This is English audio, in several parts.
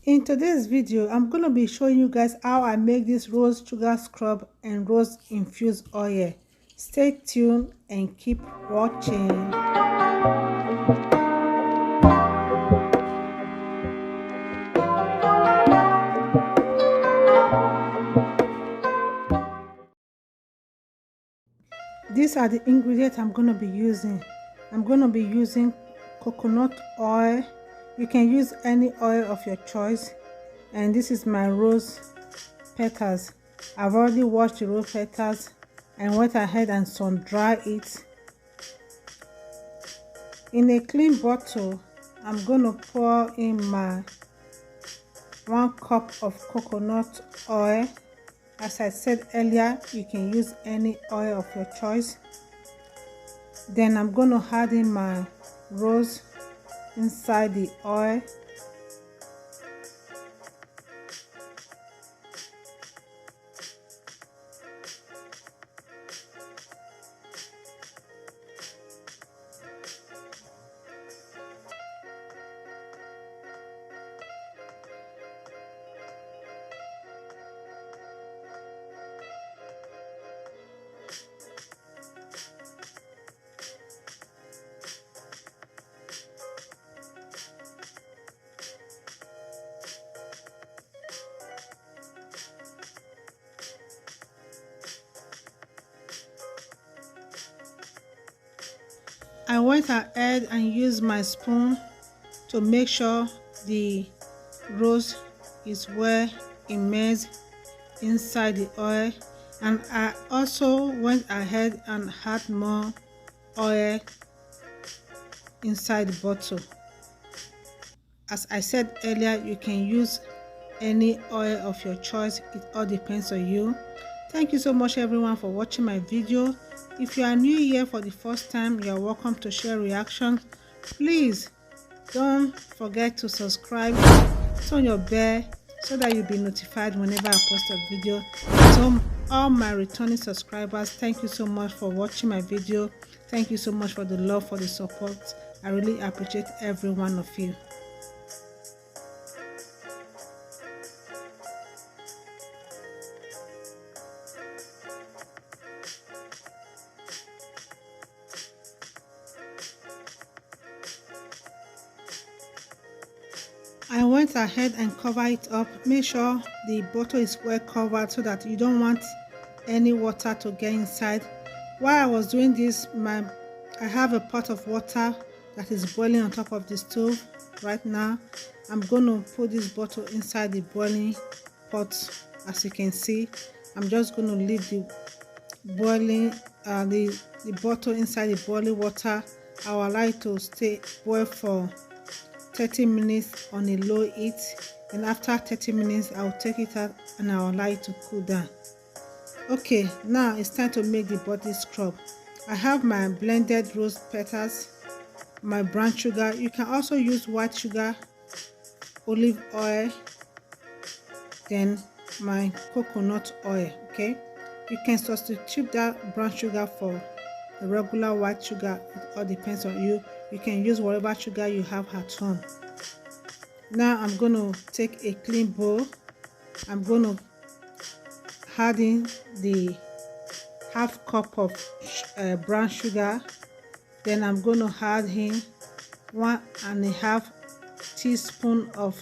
In today's video, I'm going to be showing you guys how I make this rose sugar scrub and rose infused oil. Stay tuned and keep watching. These are the ingredients I'm going to be using. I'm going to be using coconut oil. You can use any oil of your choice. And this is my rose petals. I've already washed the rose petals and went ahead and sun dry it. In a clean bottle, I'm going to pour in my 1 cup of coconut oil. As I said earlier, you can use any oil of your choice. Then I'm going to add in my rose inside the oil. I went ahead and used my spoon to make sure the rose is well immersed inside the oil, and I also went ahead and had more oil inside the bottle. As I said earlier, you can use any oil of your choice. It all depends on you. Thank you so much everyone for watching my video. If you are new here for the first time, you are welcome to share reactions. Please don't forget to subscribe, turn your bell so that you'll be notified whenever I post a video. So all my returning subscribers, thank you so much for watching my video. Thank you so much for the love, for the support. I really appreciate every one of you. I went ahead and cover it up. Make sure the bottle is well covered so that you don't want any water to get inside. While I was doing this, I have a pot of water that is boiling on top of the stove right now. I'm going to put this bottle inside the boiling pot. As you can see, I'm just going to leave the boiling the bottle inside the boiling water. I will allow it to stay boil for 30 minutes on a low heat, and after 30 minutes I will take it out and I will allow it to cool down. Okay, now it's time to make the body scrub. I have my blended rose petals, my brown sugar. You can also use white sugar, olive oil, then my coconut oil. Okay, you can substitute that brown sugar for the regular white sugar. It all depends on you. You can use whatever sugar you have at home. Now I'm going to take a clean bowl. I'm going to add in the half cup of brown sugar. Then I'm going to add in 1.5 teaspoon of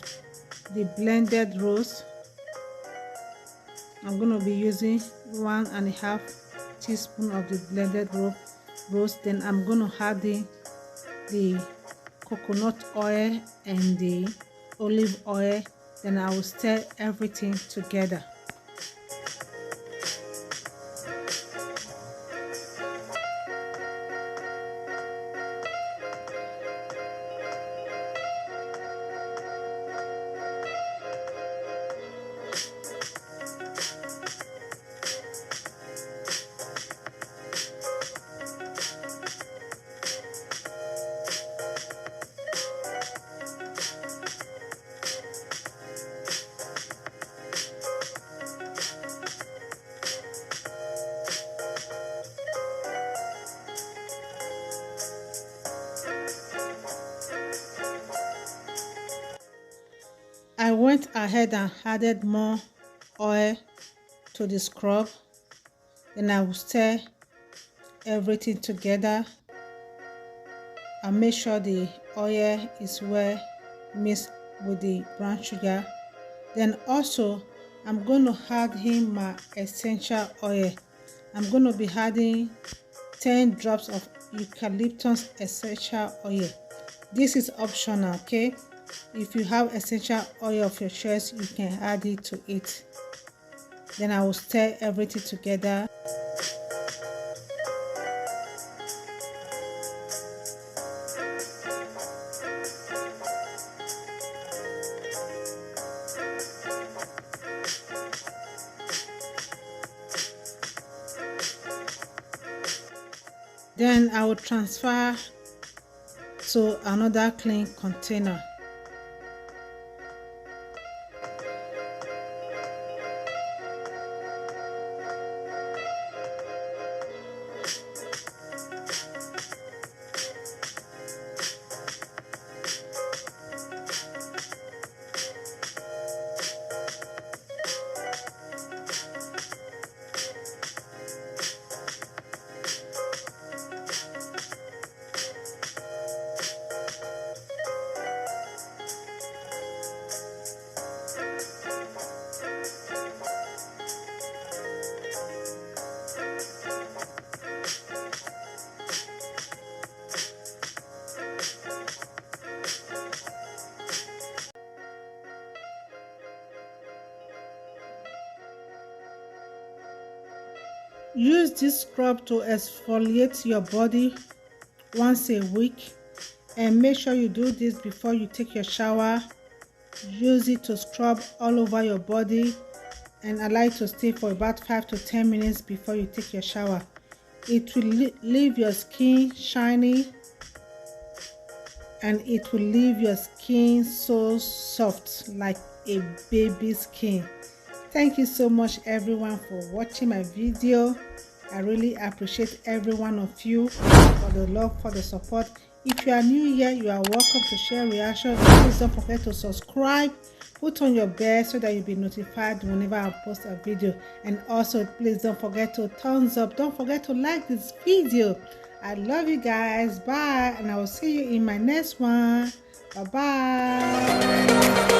the blended rose. I'm going to be using 1.5 teaspoon of the blended rose. Then I'm going to add in the coconut oil and the olive oil. Then I will stir everything together. I went ahead and added more oil to the scrub. Then I will stir everything together and make sure the oil is well mixed with the brown sugar. Then also I'm going to add in my essential oil. I'm going to be adding 10 drops of eucalyptus essential oil. This is optional, okay? If you have essential oil of your choice, you can add it to it. Then I will stir everything together. Then I will transfer to another clean container. Use this scrub to exfoliate your body once a week, and make sure you do this before you take your shower. Use it to scrub all over your body and allow it to stay for about 5 to 10 minutes before you take your shower. It will leave your skin shiny and it will leave your skin so soft like a baby skin. Thank you so much everyone for watching my video. I really appreciate every one of you for the love, for the support. If you are new here, you are welcome to share reaction. Please don't forget to subscribe, put on your bell so that you'll be notified whenever I post a video. And also please don't forget to thumbs up, don't forget to like this video. I love you guys. Bye, and I will see you in my next one. Bye bye.